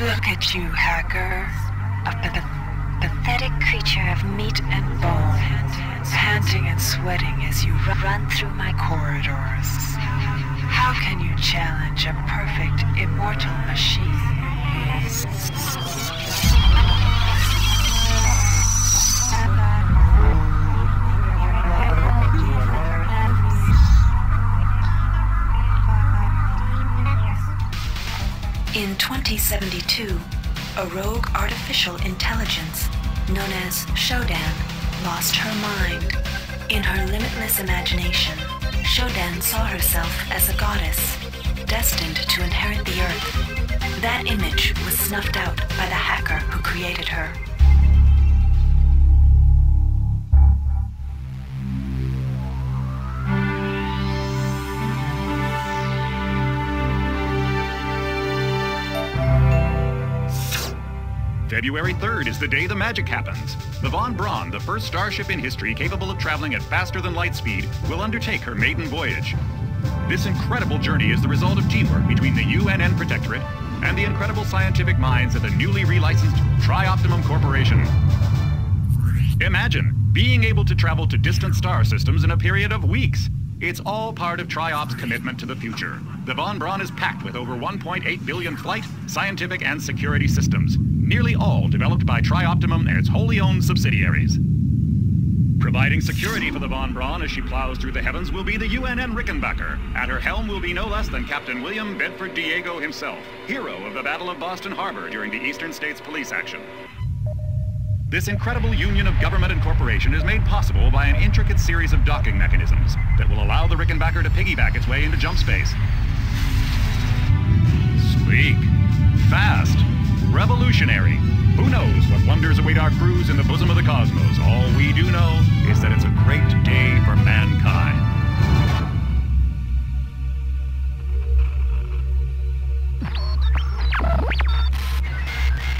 Look at you, hacker. A pathetic creature of meat and bone, panting and sweating as you run through my corridors. How can you challenge a perfect, immortal machine? In 2072, a rogue artificial intelligence known as SHODAN lost her mind. In her limitless imagination, SHODAN saw herself as a goddess, destined to inherit the earth. That image was snuffed out by the hacker who created her. February 3rd is the day the magic happens. The Von Braun, the first starship in history capable of traveling at faster than light speed, will undertake her maiden voyage. This incredible journey is the result of teamwork between the UNN Protectorate and the incredible scientific minds at the newly relicensed Tri-Optimum Corporation. Imagine being able to travel to distant star systems in a period of weeks. It's all part of Tri-Op's commitment to the future. The Von Braun is packed with over 1.8 billion flight, scientific, and security systems, nearly all developed by Tri-Optimum and its wholly owned subsidiaries. Providing security for the Von Braun as she plows through the heavens will be the UNN Rickenbacker. At her helm will be no less than Captain William Bedford Diego himself, hero of the Battle of Boston Harbor during the Eastern States Police action. This incredible union of government and corporation is made possible by an intricate series of docking mechanisms that will allow the Rickenbacker to piggyback its way into jump space. Sleek, fast, revolutionary. Who knows what wonders await our crews in the bosom of the cosmos? All we do know is that it's a great day for mankind.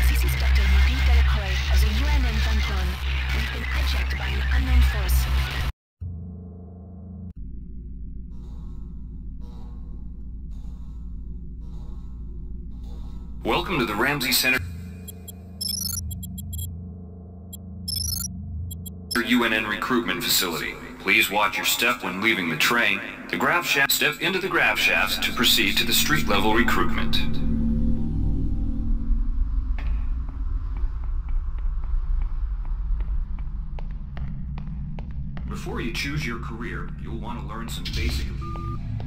This is Dr. Marie Delacroix of the UNN Von Braun. We've been hijacked by an unknown force. Welcome to the Ramsey Center UNN recruitment facility. Please watch your step when leaving the train. The grav shaft. Step into the grav shafts to proceed to the street level recruitment. Before you choose your career, you'll want to learn some basic.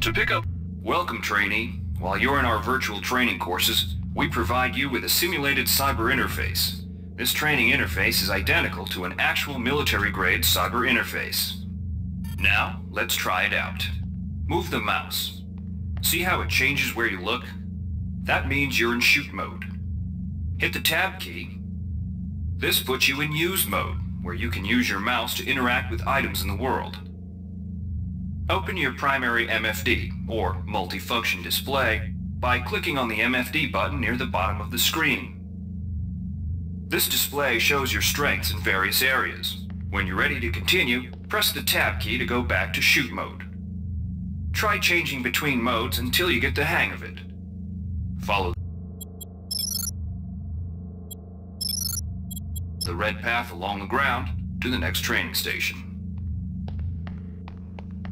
To pick up, welcome trainee. While you're in our virtual training courses, we provide you with a simulated cyber interface. This training interface is identical to an actual military-grade cyber interface. Now, let's try it out. Move the mouse. See how it changes where you look? That means you're in shoot mode. Hit the tab key. This puts you in use mode, where you can use your mouse to interact with items in the world. Open your primary MFD, or multifunction display, by clicking on the MFD button near the bottom of the screen. This display shows your strengths in various areas. When you're ready to continue, press the tab key to go back to shoot mode. Try changing between modes until you get the hang of it. Follow the red path along the ground to the next training station.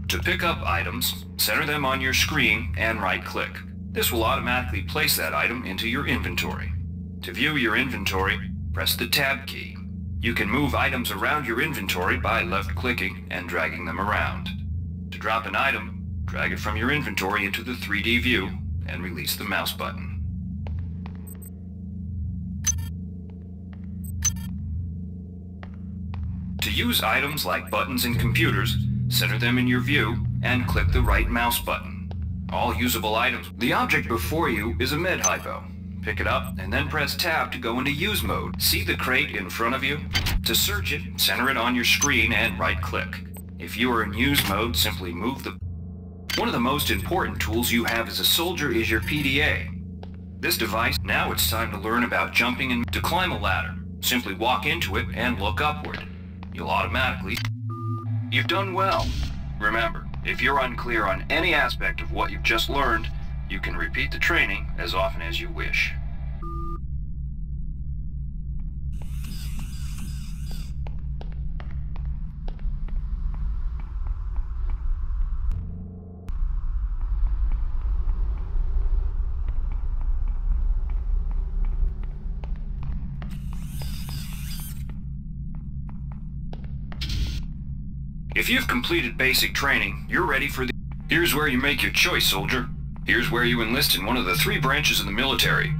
To pick up items, center them on your screen and right-click. This will automatically place that item into your inventory. To view your inventory, press the tab key. You can move items around your inventory by left-clicking and dragging them around. To drop an item, drag it from your inventory into the 3D view and release the mouse button. To use items like buttons in computers, center them in your view and click the right mouse button. All usable items. The object before you is a med-hypo. Pick it up and then press tab to go into use mode. See the crate in front of you? To search it, center it on your screen and right-click. If you are in use mode, simply move the... One of the most important tools you have as a soldier is your PDA. This device, now it's time to learn about jumping and to climb a ladder. Simply walk into it and look upward. You'll automatically... You've done well. Remember, if you're unclear on any aspect of what you've just learned, you can repeat the training as often as you wish. If you've completed basic training, you're ready for the... Here's where you make your choice, soldier. Here's where you enlist in one of the 3 branches of the military.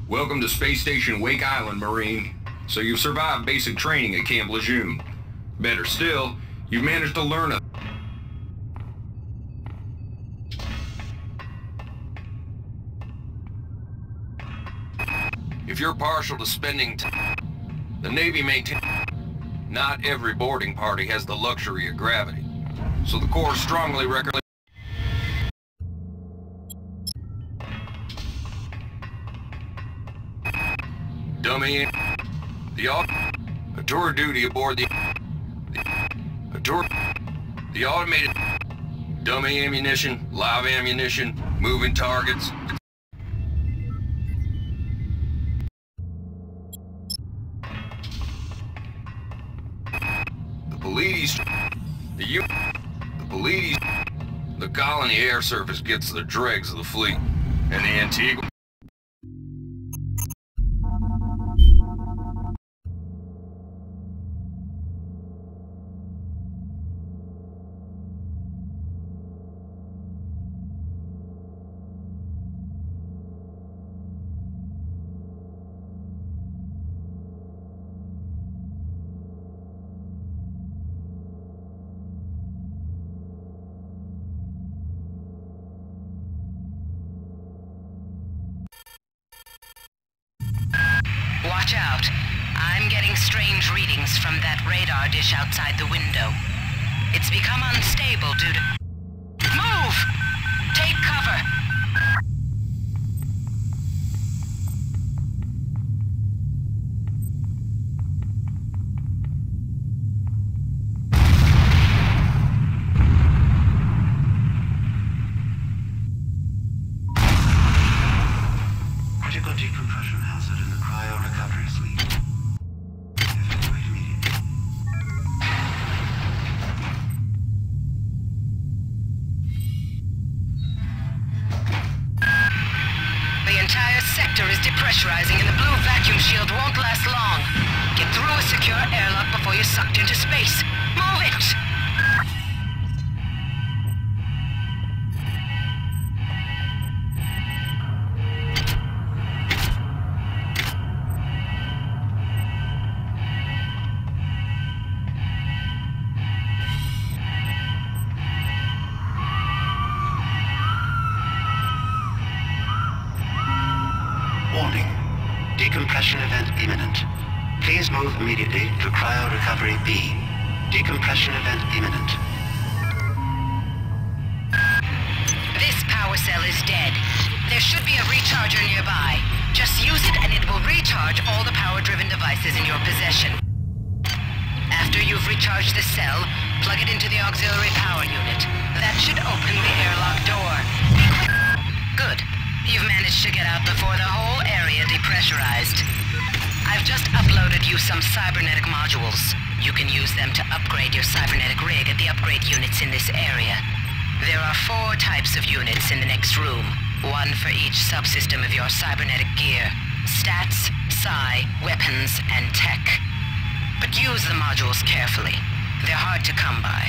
Welcome to Space Station Wake Island, Marine. So you've survived basic training at Camp Lejeune. Better still, you've managed to learn a... If you're partial to spending time, the Navy maintains... Not every boarding party has the luxury of gravity. So the Corps strongly recommends... Dummy, a tour duty aboard the automated dummy ammunition, live ammunition, moving targets. The Pleiades, the colony air surface gets the dregs of the fleet, and the Antigua. Watch out. I'm getting strange readings from that radar dish outside the window. It's become unstable due to... Move! Take cover! Critical decompression hazard in the cryo-recovery suite. Evacuate immediately. The entire sector is depressurizing and the blue vacuum shield won't last long. Get through a secure airlock before you're sucked into space. Move it! Warning. Decompression event imminent. Please move immediately to cryo-recovery B. Decompression event imminent. This power cell is dead. There should be a recharger nearby. Just use it and it will recharge all the power-driven devices in your possession. After you've recharged the cell, plug it into the auxiliary power unit. That should open the airlock door. Be quick. Good. You've managed to get out before the whole area depressurized. I've just uploaded you some cybernetic modules. You can use them to upgrade your cybernetic rig at the upgrade units in this area. There are 4 types of units in the next room, 1 for each subsystem of your cybernetic gear. Stats, psi, weapons, and tech. But use the modules carefully. They're hard to come by.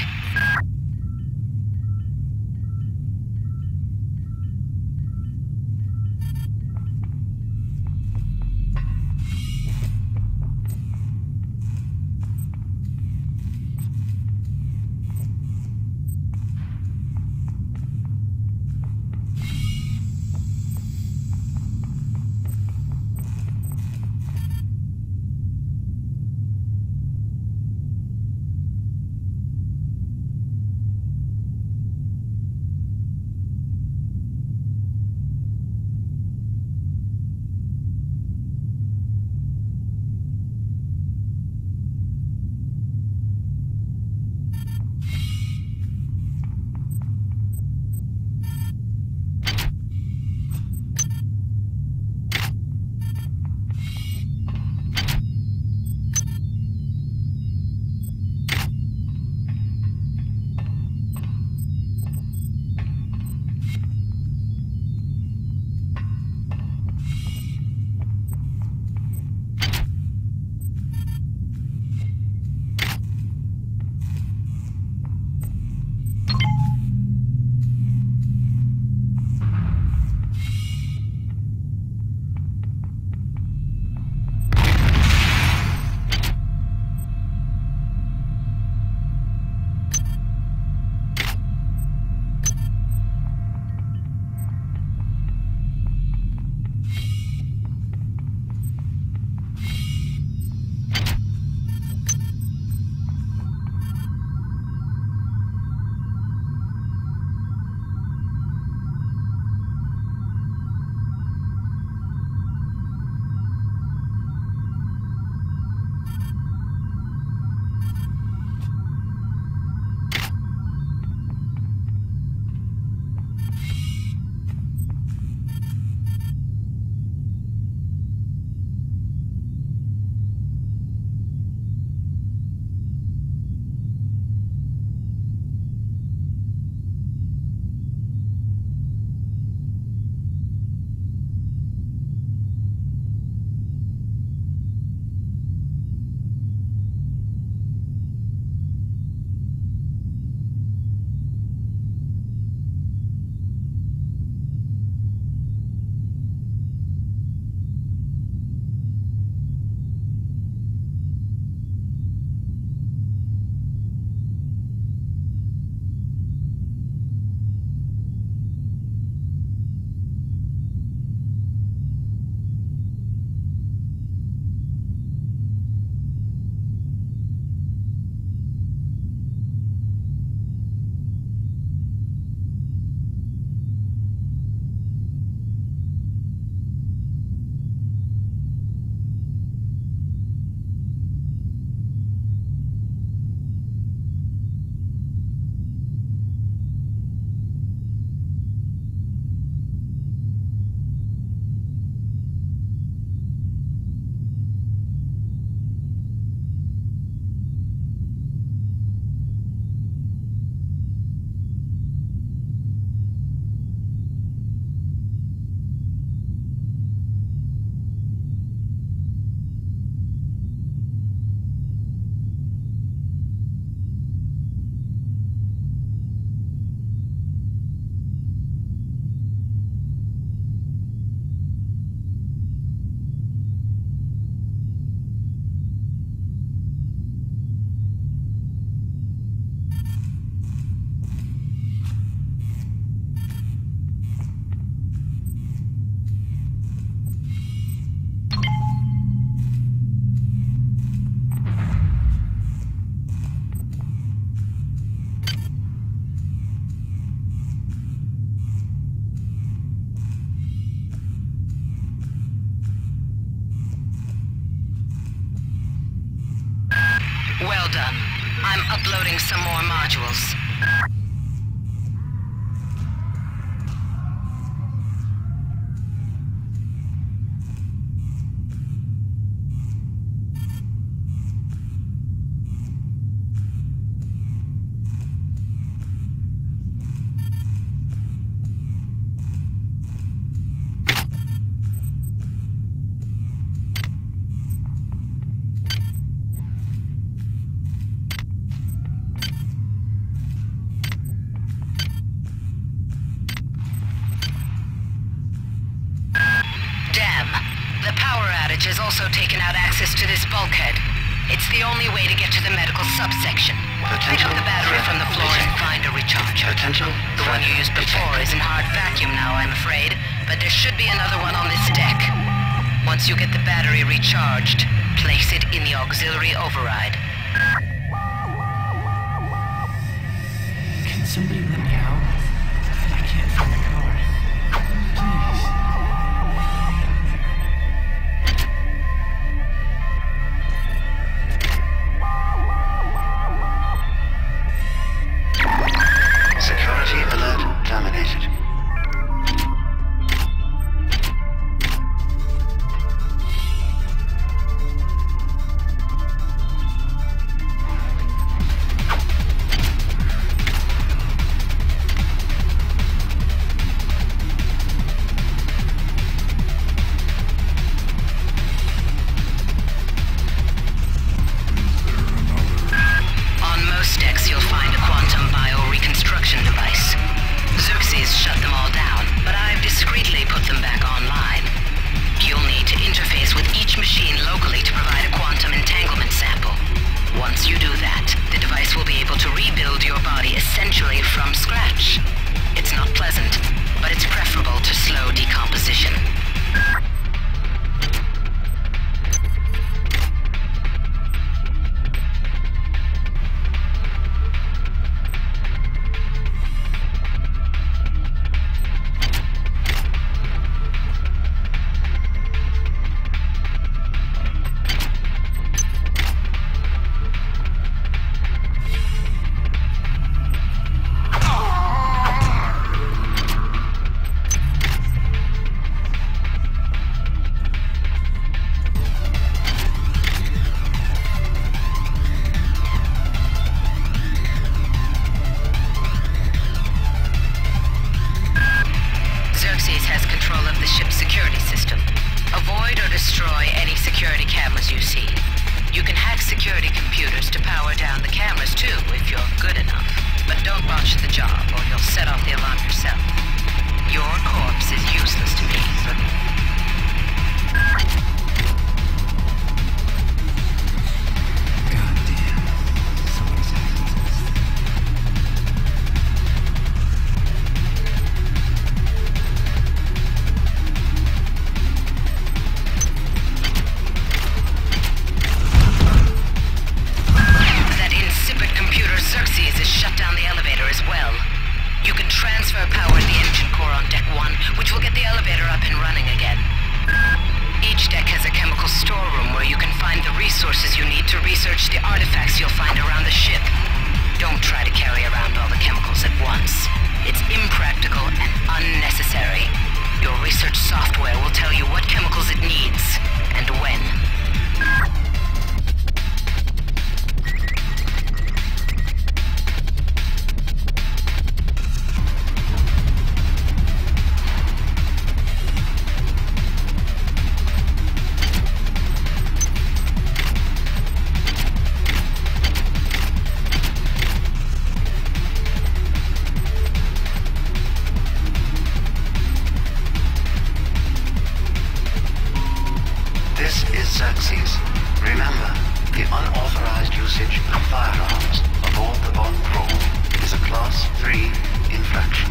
Well done. I'm uploading some more modules. Has also taken out access to this bulkhead. It's the only way to get to the medical subsection. Pick up the battery from the floor and find a recharger. The one you used before is in hard vacuum now, I'm afraid, but there should be another one on this deck. Once you get the battery recharged, place it in the auxiliary override. Can somebody let me out? I can't find the car. Please. Security alert terminated. On most decks, you'll find a quantum bioreconstruction device. Xerxes shut them all down, but I've discreetly put them back online. You'll need to interface with each machine locally to provide a quantum entanglement sample. Once you do that, the device will be able to rebuild your body essentially from scratch. It's not pleasant, but it's preferable to slow decomposition. Xerxes has control of the ship's security system. Avoid or destroy any security cameras you see. You can hack security computers to power down the cameras too, if you're good enough. But don't botch the job, or you'll set off the alarm yourself. Your corpse is useless to me. Xerxes has shut down the elevator as well. You can transfer power to the engine core on Deck 1, which will get the elevator up and running again. Each deck has a chemical storeroom where you can find the resources you need to research the artifacts you'll find around the ship. Don't try to carry around all the chemicals at once. It's impractical and unnecessary. Your research software will tell you what chemicals it needs, and when. This is Xerxes. Remember, the unauthorized usage of firearms aboard the Von crew is a Class 3 infraction.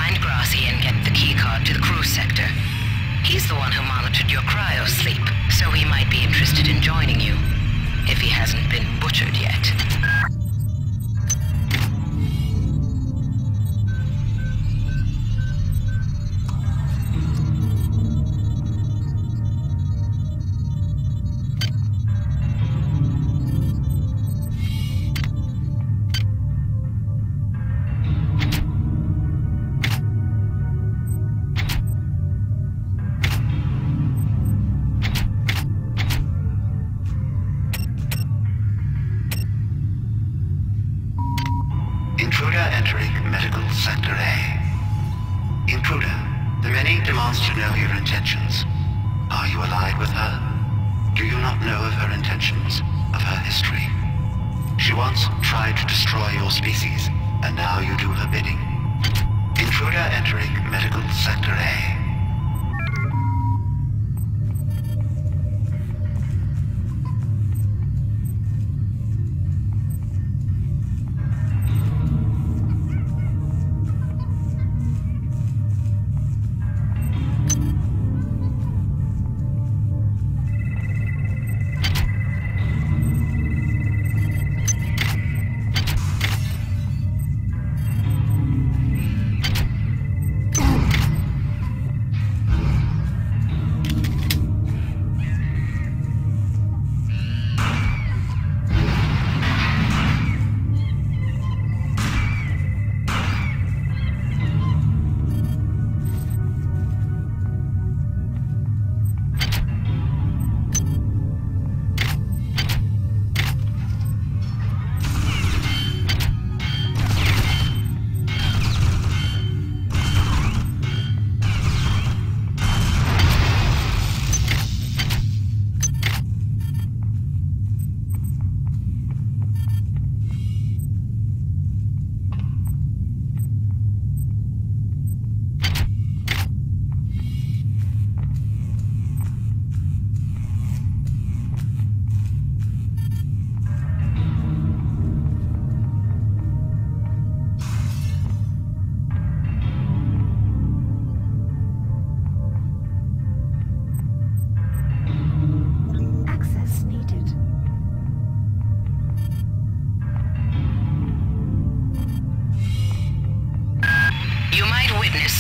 Find Grassi and get the keycard to the crew sector. He's the one who monitored your cryo sleep, so he might be interested in joining you, if he hasn't been butchered yet. Intruder entering Medical Sector A. Intruder, the many demands to know your intentions. Are you allied with her? Do you not know of her intentions, of her history? She once tried to destroy your species, and now you do her bidding. Intruder entering Medical Sector A.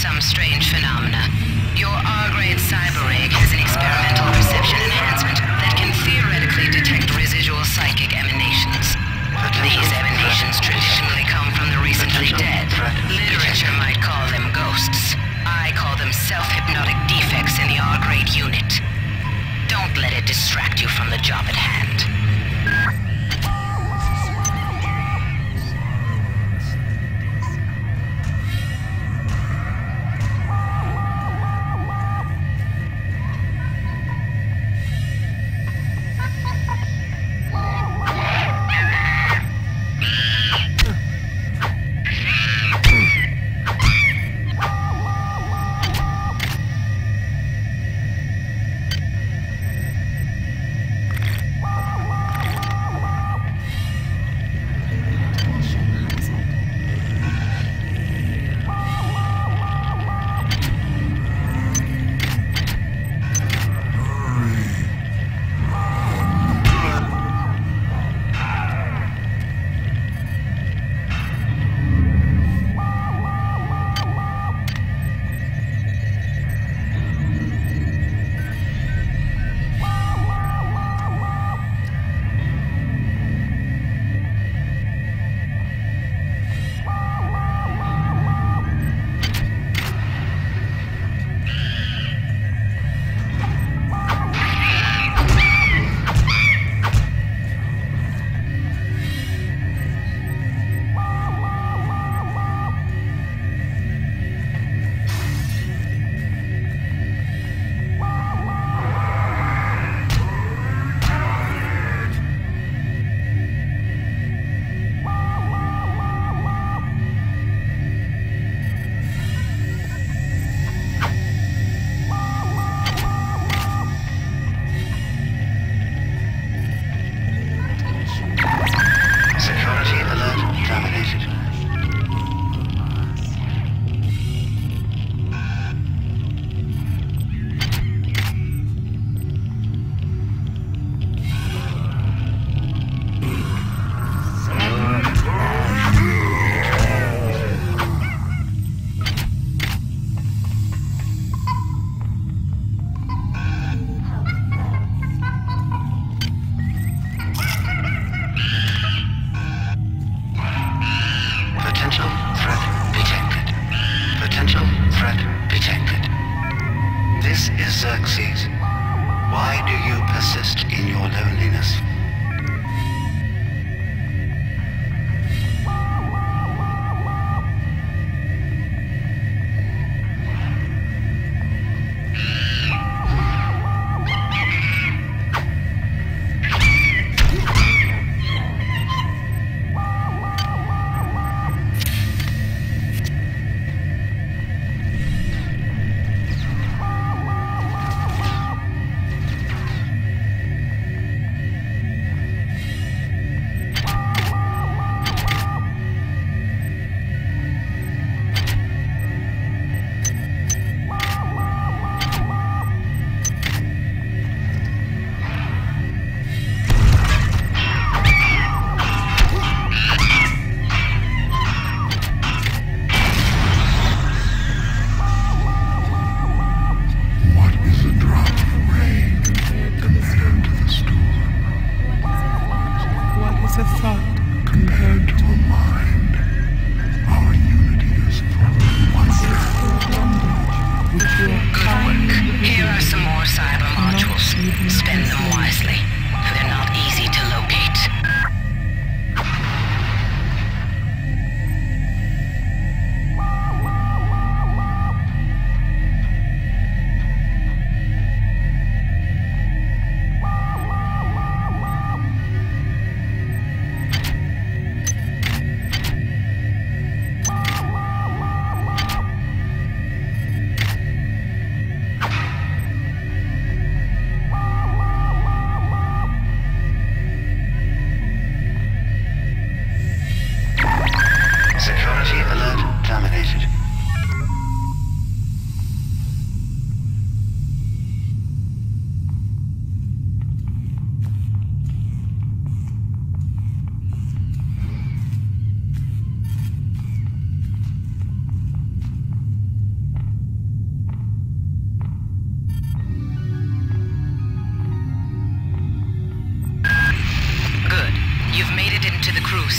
Some strange phenomena. Your R-grade cyber rig has an experimental perception enhancement that can theoretically detect residual psychic emanations. These emanations traditionally come from the recently dead. Literature might call them ghosts. I call them self-hypnotic defects in the R-grade unit. Don't let it distract you from the job at hand. galaxies. Why do you persist in your loneliness?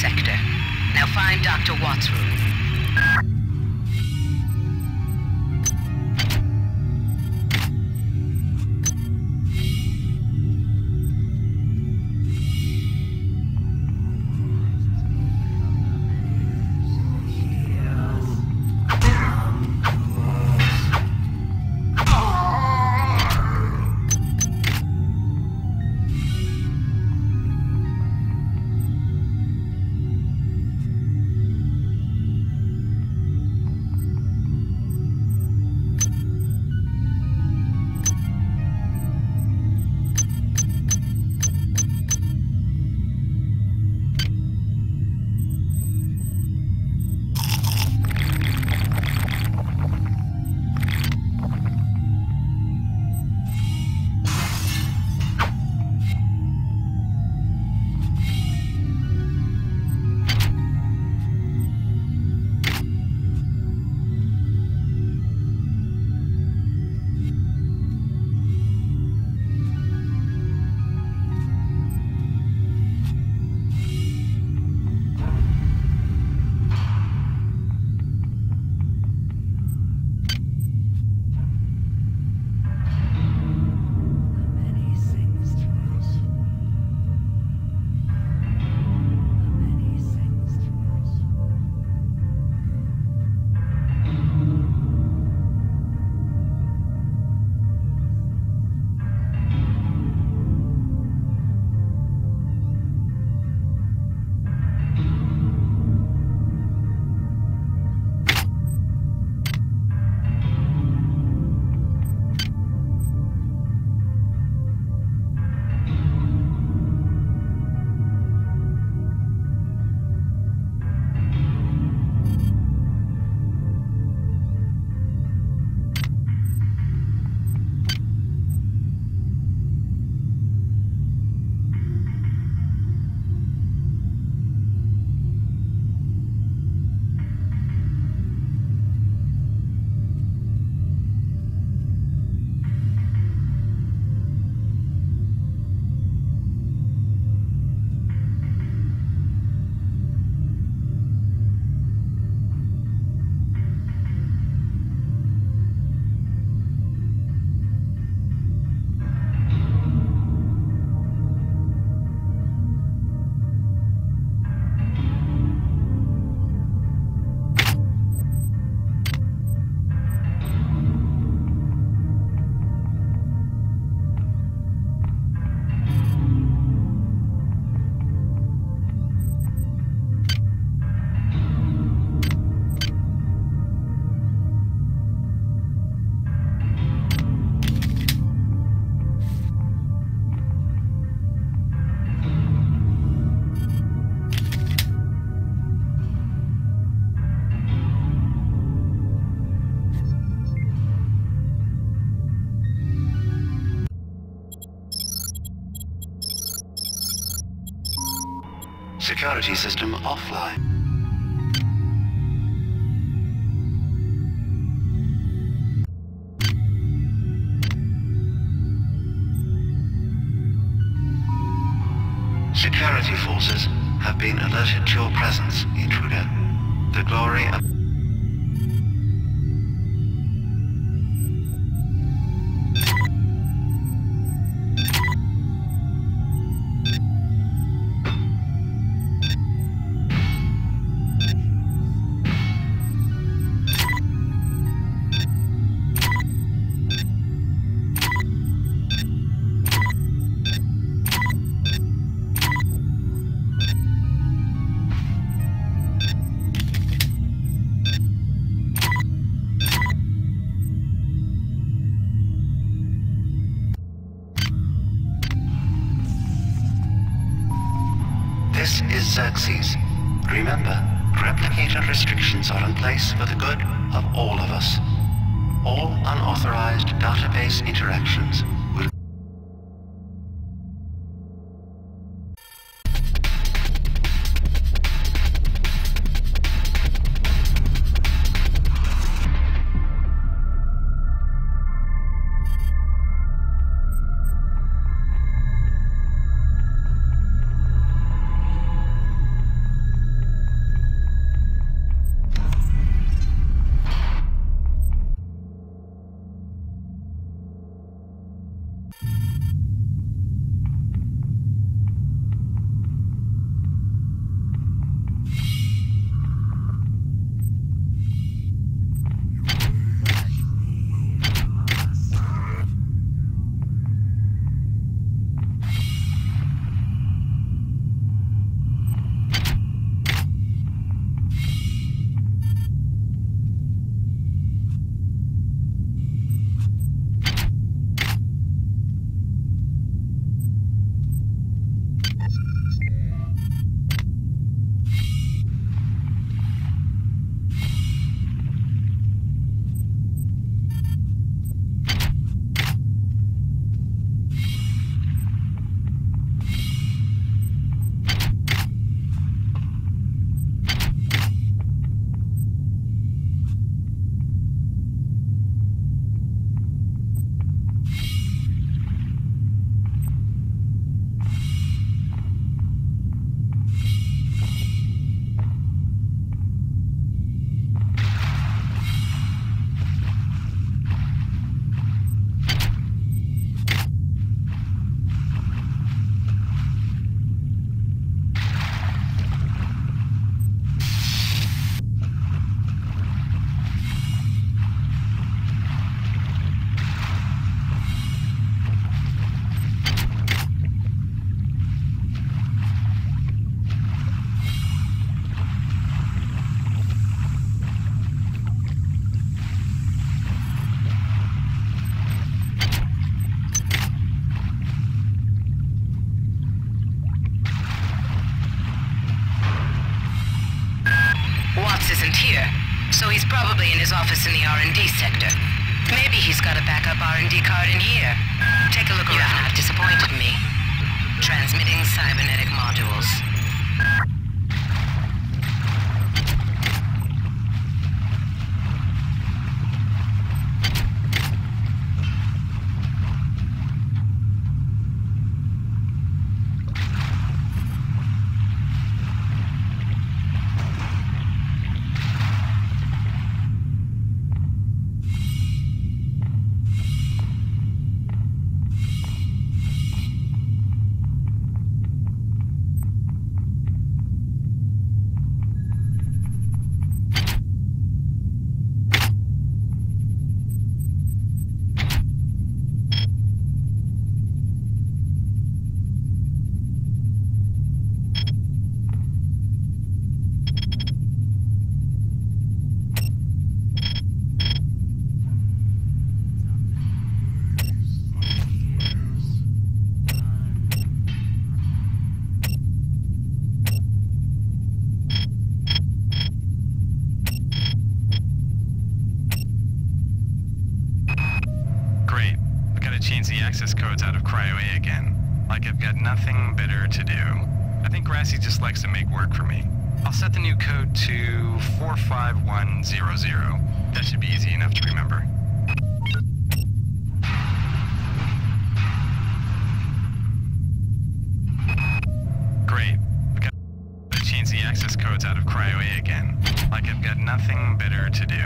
Sector. Now find Dr. Watt's room. Security system offline. Security forces have been alerted to your presence, intruder. The glory of... This is Xerxes. Remember, replicator restrictions are in place for the good of all of us. All unauthorized database interactions will... So he's probably in his office in the R&D sector. Maybe he's got a backup R&D card in here. Take a look around. You have not disappointed me. Transmitting cybernetic modules. Change the access codes out of Cryo A again. Like I've got nothing better to do. I think Grassy just likes to make work for me. I'll set the new code to 45100. That should be easy enough to remember. Great. I've got to change the access codes out of Cryo A again. Like I've got nothing better to do.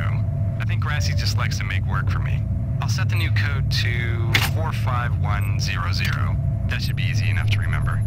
I think Grassy just likes to make work for me. I'll set the new code to 45100. That should be easy enough to remember.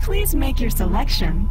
Please make your selection.